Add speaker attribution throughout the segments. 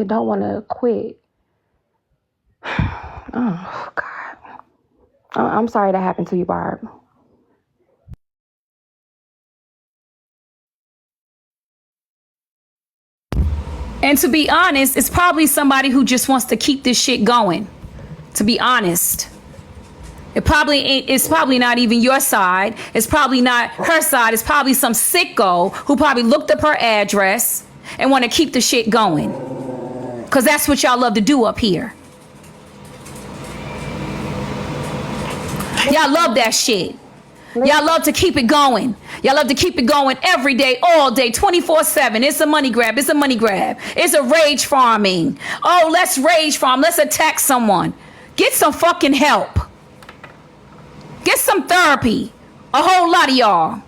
Speaker 1: don't want to quit. Oh, God. I'm sorry that happened to you, Barb.
Speaker 2: And to be honest, it's probably somebody who just wants to keep this shit going. To be honest. It's probably not even your side. It's probably not her side. It's probably some sicko who probably looked up her address and want to keep the shit going. Because that's what y'all love to do up here. Y'all love that shit. Y'all love to keep it going. Y'all love to keep it going every day, all day, 24/7. It's a money grab. It's a money grab. It's a rage farming. Oh, let's rage farm. Let's attack someone. Get some fucking help. Get some therapy. A whole lot of y'all.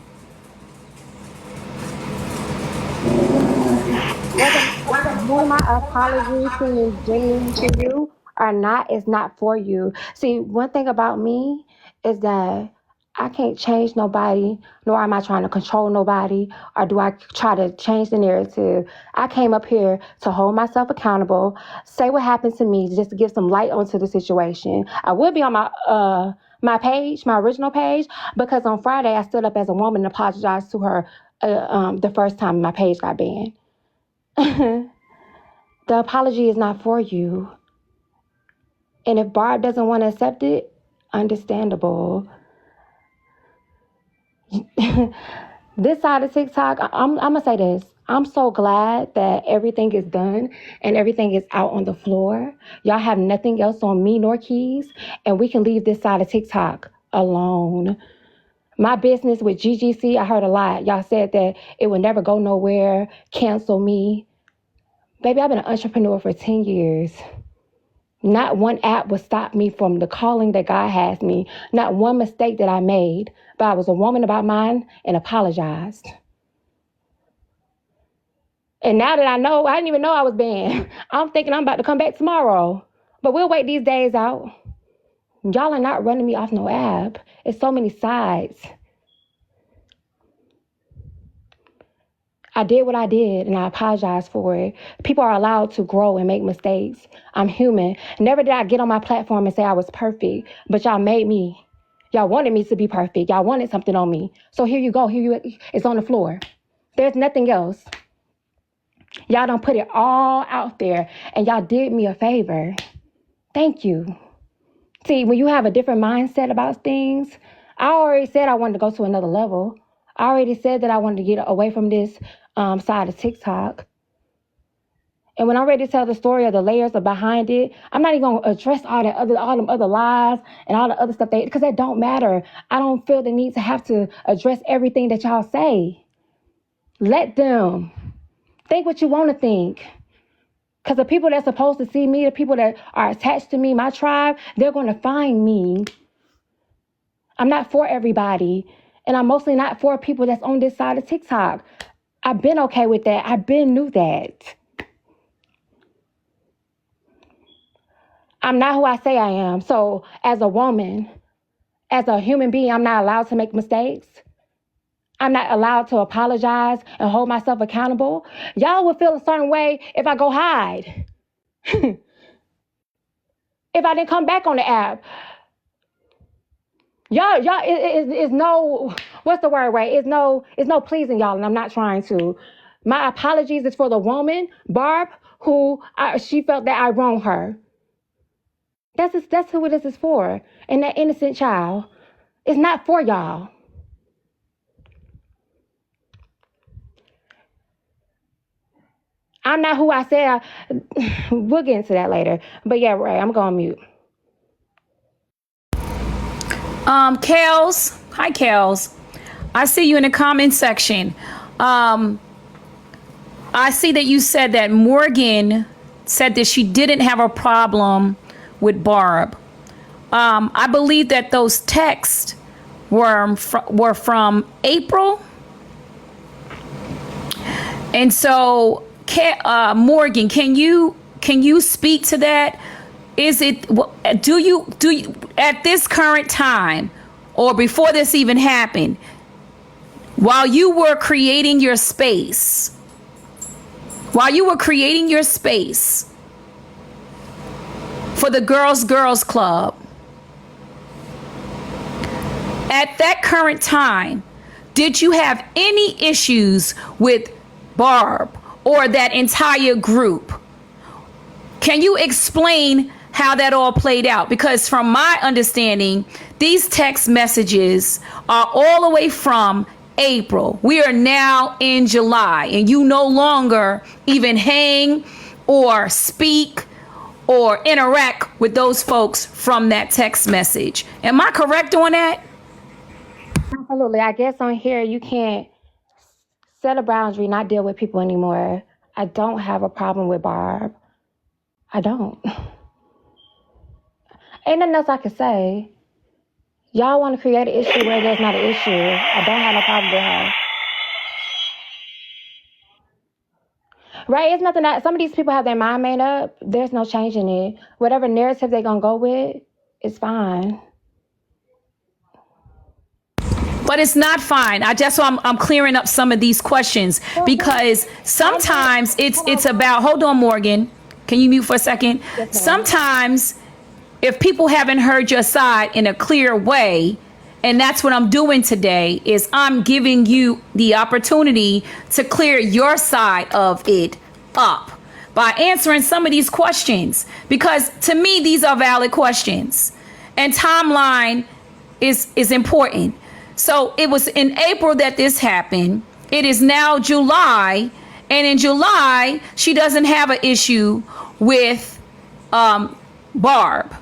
Speaker 1: Whether my apology seems genuine to you or not is not for you. See, one thing about me is that I can't change nobody, nor am I trying to control nobody, or do I try to change the narrative. I came up here to hold myself accountable, say what happened to me, just to give some light onto the situation. I would be on my page, my original page, because on Friday I stood up as a woman and apologized to her the first time my page got banned. The apology is not for you. And if Barb doesn't want to accept it, understandable. This side of TikTok, I'm going to say this. I'm so glad that everything is done and everything is out on the floor. Y'all have nothing else on me nor Keys, and we can leave this side of TikTok alone. My business with GGC, I heard a lot. Y'all said that it would never go nowhere, cancel me. Baby, I've been an entrepreneur for 10 years. Not one app would stop me from the calling that God has me. Not one mistake that I made. But I was a woman about mine and apologized. And now that I know, I didn't even know I was banned. I'm thinking I'm about to come back tomorrow. But we'll wait these days out. Y'all are not running me off no app. It's so many sides. I did what I did, and I apologize for it. People are allowed to grow and make mistakes. I'm human. Never did I get on my platform and say I was perfect, but y'all made me. Y'all wanted me to be perfect. Y'all wanted something on me. So here you go. It's on the floor. There's nothing else. Y'all don't put it all out there, and y'all did me a favor. Thank you. See, when you have a different mindset about things, I already said I wanted to go to another level. I already said that I wanted to get away from this side of TikTok. And when I'm ready to tell the story of the layers of behind it, I'm not even going to address all them other lies and all the other stuff because that don't matter. I don't feel the need to have to address everything that y'all say. Let them think what you want to think. Because the people that's supposed to see me, the people that are attached to me, my tribe, they're going to find me. I'm not for everybody. And I'm mostly not for people that's on this side of TikTok. I've been okay with that. I've been knew that. I'm not who I say I am. So as a woman, as a human being, I'm not allowed to make mistakes. I'm not allowed to apologize and hold myself accountable. Y'all would feel a certain way if I go hide. If I didn't come back on the app. Y'all, it's no, what's the word, right? It's no pleasing y'all, and I'm not trying to. My apologies is for the woman, Barb, who she felt that I wronged her. That's who this is for. And that innocent child. It's not for y'all. I'm not who I said. We'll get into that later. But yeah, Ray, I'm going mute.
Speaker 2: Kels. Hi, Kels. I see you in the comment section. I see that you said that Morgan said that she didn't have a problem with Barb. I believe that those texts were from April. And so, Morgan, can you speak to that? Is it, do you at this current time, or before this even happened, while you were creating your space, while you were creating your space for the Girls Club, at that current time, did you have any issues with Barb or that entire group? Can you explain how that all played out? Because from my understanding, these text messages are all the way from April. We are now in July, and you no longer even hang or speak or interact with those folks from that text message. Am I correct on that?
Speaker 1: Absolutely. I guess on here you can't set a boundary, not deal with people anymore. I don't have a problem with Barb. I don't. Ain't nothing else I can say. Y'all want to create an issue where there's not an issue. I don't have no problem with her. Right? It's nothing that some of these people have their mind made up. There's no changing it. Whatever narrative they're going to go with, it's fine.
Speaker 2: But it's not fine. I'm clearing up some of these questions because sometimes it's about, hold on, Morgan. Can you mute for a second? Yes, sometimes if people haven't heard your side in a clear way, and that's what I'm doing today, is I'm giving you the opportunity to clear your side of it up by answering some of these questions, because to me, these are valid questions, and timeline is important. So it was in April that this happened. It is now July. And in July, she doesn't have an issue with Barb.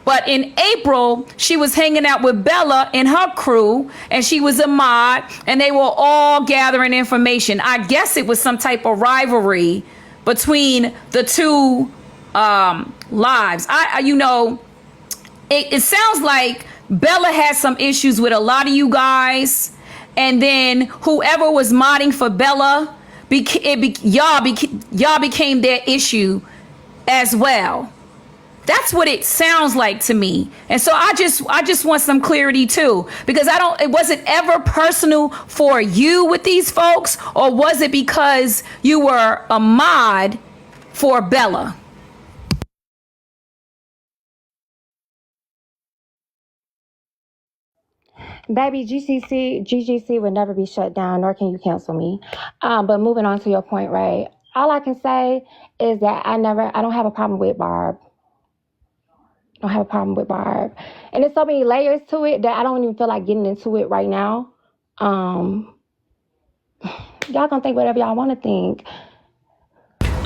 Speaker 2: But in April, she was hanging out with Bella and her crew, and she was a mod, and they were all gathering information. I guess it was some type of rivalry between the two lives. It sounds like Bella had some issues with a lot of you guys, and then whoever was modding for Bella, y'all became their issue as well. That's what it sounds like to me. And so I just want some clarity too, because was it ever personal for you with these folks, or was it because you were a mod for Bella?
Speaker 1: Baby, GGC would never be shut down, nor can you cancel me. But moving on to your point, right? All I can say is that I don't have a problem with Barb. I don't have a problem with Barb. And there's so many layers to it that I don't even feel like getting into it right now. Y'all gonna think whatever y'all want to think.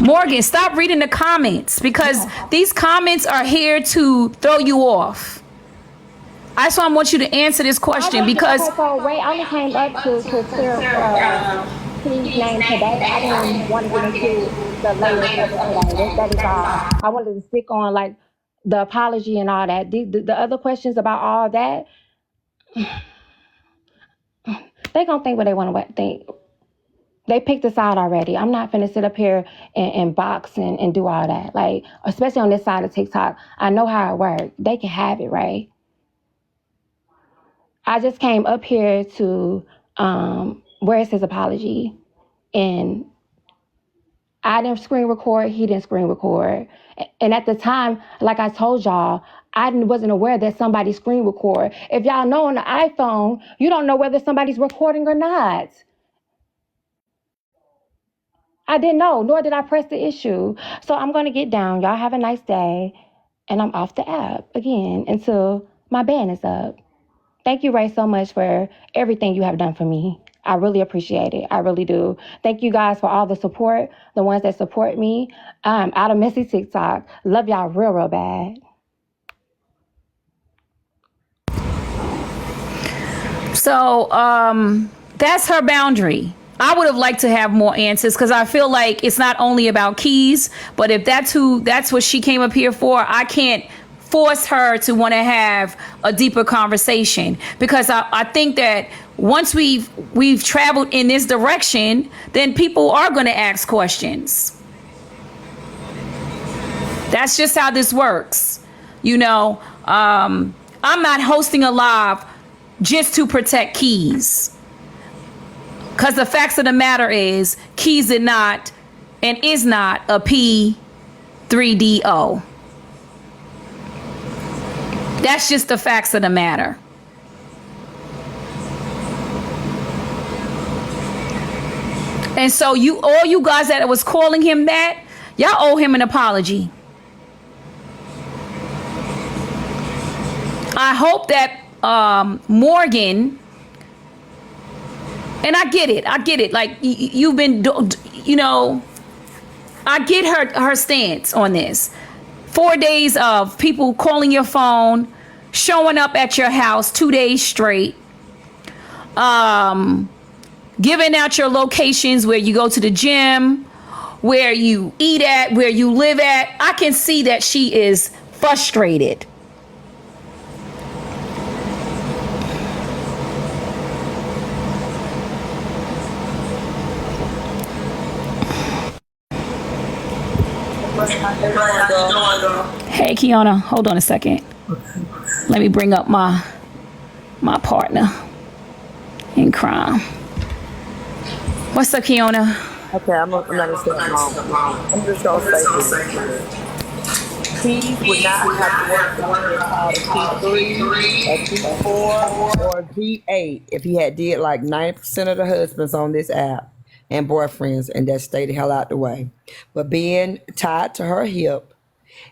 Speaker 2: Morgan, stop reading the comments, because these comments are here to throw you off. That's why I want you to answer this question, because...
Speaker 1: So, Ray, I only came up to clear King's name today. I didn't want to get into the layers of it today. That is all. I wanted to stick on, like, the apology and all that. The other questions about all that, they gonna think what they want to think. They picked a side already. I'm not finna sit up here and box and do all that. Like, especially on this side of TikTok, I know how it works. They can have it, right? I just came up here to where it says apology, and I didn't screen record, he didn't screen record. And at the time, like I told y'all, I wasn't aware that somebody screen record. If y'all know on the iPhone, you don't know whether somebody's recording or not. I didn't know, nor did I press the issue. So I'm going to get down. Y'all have a nice day. And I'm off the app again until my ban is up. Thank you, Ray, so much for everything you have done for me. I really appreciate it. I really do. Thank you guys for all the support, the ones that support me. Out of messy TikTok. Love y'all real, real bad.
Speaker 2: So that's her boundary. I would have liked to have more answers, because I feel like it's not only about keys, but if that's what she came up here for, I can't force her to want to have a deeper conversation, because I think that once we've traveled in this direction, then people are going to ask questions. That's just how this works. I'm not hosting a live just to protect Keys, because the facts of the matter is Keys did not and is not a P3DO. That's just the facts of the matter. And so all you guys that was calling him that, y'all owe him an apology. I hope that Morgan, and I get it. Like you've been, I get her stance on this. 4 days of people calling your phone, showing up at your house 2 days straight, giving out your locations where you go to the gym, where you eat at, where you live at. I can see that she is frustrated. Hey, Kiana, hold on a second. Let me bring up my partner in crime. What's up, Kiana?
Speaker 3: Okay, I'm not going to say it long. I'm just going to say this. He would not have to work for a P3, a P4, or a P8 if he had did like 90% of the husbands on this app and boyfriends and that stay the hell out the way. But being tied to her hip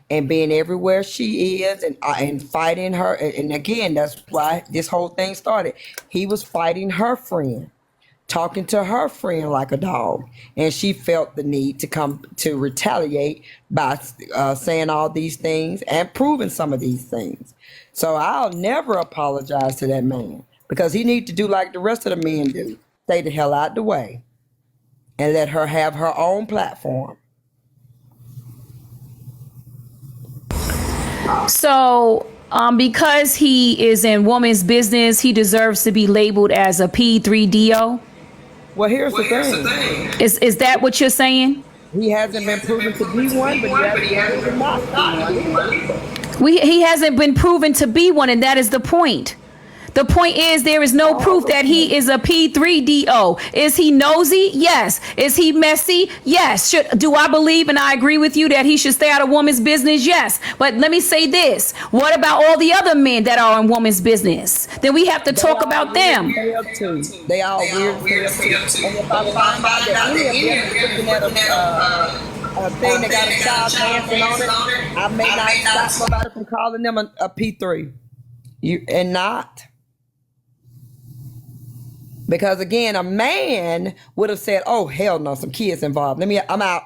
Speaker 3: and being everywhere she is and fighting her, and again, that's why this whole thing started. He was fighting her friend, talking to her friend like a dog, and she felt the need to come to retaliate by saying all these things and proving some of these things. So I'll never apologize to that man, because he needs to do like the rest of the men do. Stay the hell out the way and let her have her own platform.
Speaker 2: So because he is in woman's business, he deserves to be labeled as a P3DO?
Speaker 3: Well, here's the thing.
Speaker 2: Is that what you're saying?
Speaker 3: He hasn't been proven to be one, but he hasn't been not one.
Speaker 2: He hasn't been proven to be one, and that is the point. The point is there is no proof that he is a P3DO. Is he nosy? Yes. Is he messy? Yes. Do I believe and I agree with you that he should stay out of woman's business? Yes. But let me say this. What about all the other men that are in woman's business? Then we have to talk about them.
Speaker 3: They all weird. And if I find out that any of them is looking at a thing that got a child dancing on it, I may not stop nobody from calling them a P3. And not. Because again, a man would have said, oh, hell no, some kids involved. I'm out.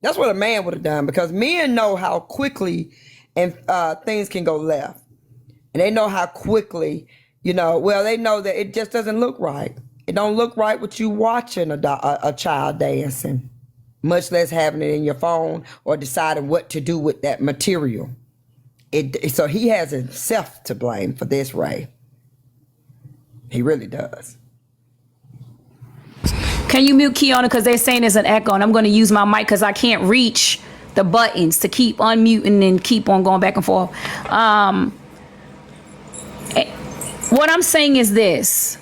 Speaker 3: That's what a man would have done, because men know how quickly and things can go left. And they know how quickly, they know that it just doesn't look right. It don't look right with you watching a child dancing, much less having it in your phone or deciding what to do with that material. So he has himself to blame for this, Ray. He really does.
Speaker 2: Can you mute Kiana, because they're saying there's an echo, and I'm going to use my mic because I can't reach the buttons to keep unmuting and keep on going back and forth. What I'm saying is this.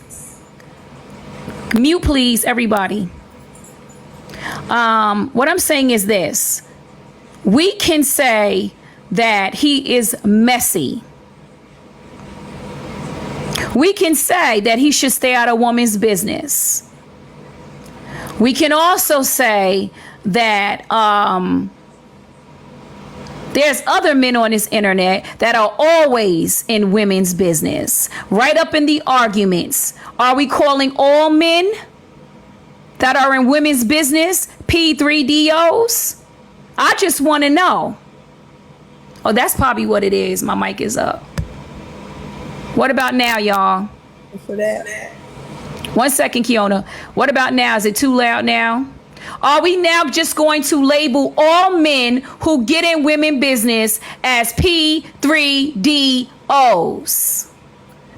Speaker 2: Mute, please, everybody. What I'm saying is this. We can say that he is messy. We can say that he should stay out of woman's business. We can also say that there's other men on this internet that are always in women's business, right up in the arguments. Are we calling all men that are in women's business P3DOs? I just want to know. Oh, that's probably what it is. My mic is up. What about now, y'all?
Speaker 3: For that.
Speaker 2: 1 second, Kiona. What about now? Is it too loud now? Are we now just going to label all men who get in women business as P3DOs?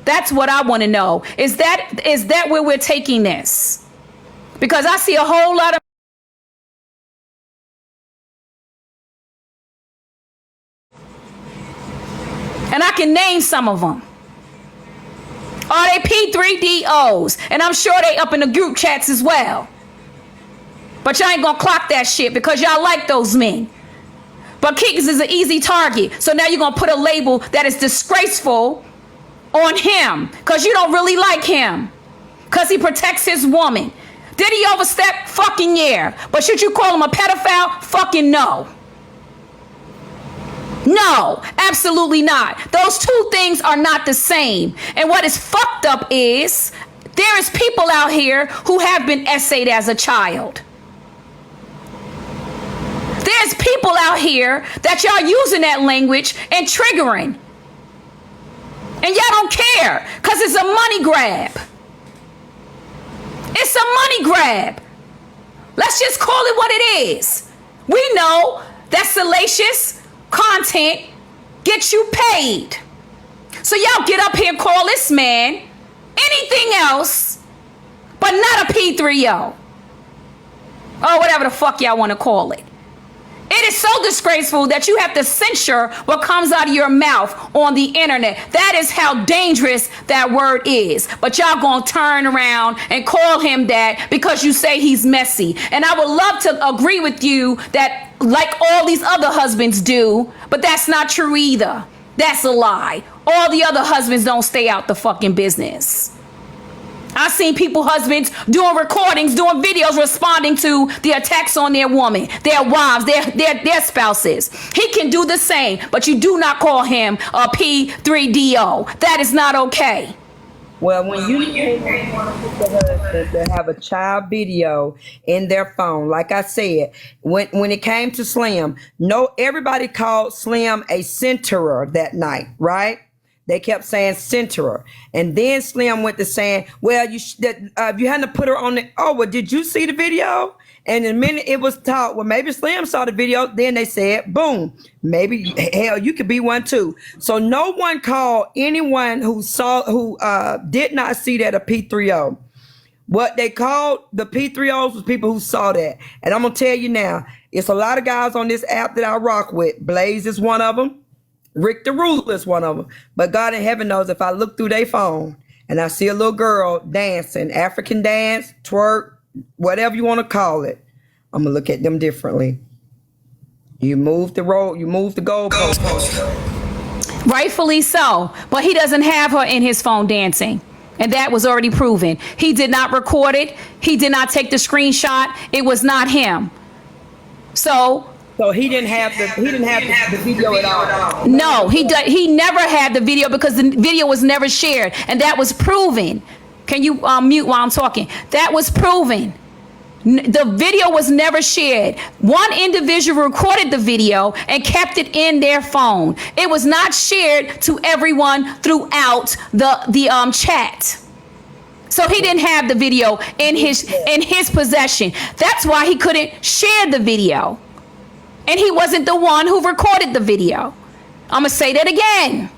Speaker 2: That's what I want to know. Is that where we're taking this? Because I see a whole lot of and I can name some of them. Are they P3DOs? And I'm sure they up in the group chats as well. But y'all ain't gonna clock that shit because y'all like those men. But Keeks is an easy target. So now you're gonna put a label that is disgraceful on him because you don't really like him. Because he protects his woman. Did he overstep? Fucking yeah. But should you call him a pedophile? Fucking no. No, absolutely not. Those two things are not the same. And what is fucked up is there is people out here who have been essayed as a child. There's people out here that y'all using that language and triggering. And y'all don't care because it's a money grab. It's a money grab. Let's just call it what it is. We know that salacious content gets you paid. So y'all get up here and call this man anything else but not a P3O. Or whatever the fuck y'all want to call it. It is so disgraceful that you have to censor what comes out of your mouth on the internet. That is how dangerous that word is. But y'all gonna turn around and call him that because you say he's messy. And I would love to agree with you that like all these other husbands do, but that's not true either. That's a lie. All the other husbands don't stay out the fucking business. I've seen people, husbands, doing recordings, doing videos, responding to the attacks on their woman, their wives, their spouses. He can do the same, but you do not call him a P3DO. That is not okay.
Speaker 3: Well, when you want to put the husband to have a child video in their phone, like I said, when it came to Slim, everybody called Slim a centerer that night, right? They kept saying centerer. And then Slim went to saying, well, you hadn't to put her on the, oh, well, did you see the video? And the minute it was taught, well, maybe Slim saw the video. Then they said, boom, maybe, hell, you could be one too. So no one called anyone who did not see that a P3O. What they called the P3Os was people who saw that. And I'm going to tell you now, it's a lot of guys on this app that I rock with. Blaze is one of them. Rick the Ruler is one of them. But God in heaven knows if I look through their phone and I see a little girl dancing, African dance, twerk, whatever you want to call it, I'm going to look at them differently. You move the goalpost.
Speaker 2: Rightfully so. But he doesn't have her in his phone dancing. And that was already proven. He did not record it. He did not take the screenshot. It was not him. So
Speaker 3: he didn't have the video at all.
Speaker 2: No, he never had the video because the video was never shared, and that was proven. Can you mute while I'm talking? That was proven. The video was never shared. One individual recorded the video and kept it in their phone. It was not shared to everyone throughout the chat. So he didn't have the video in his possession. That's why he couldn't share the video. And he wasn't the one who recorded the video. I'm going to say that again.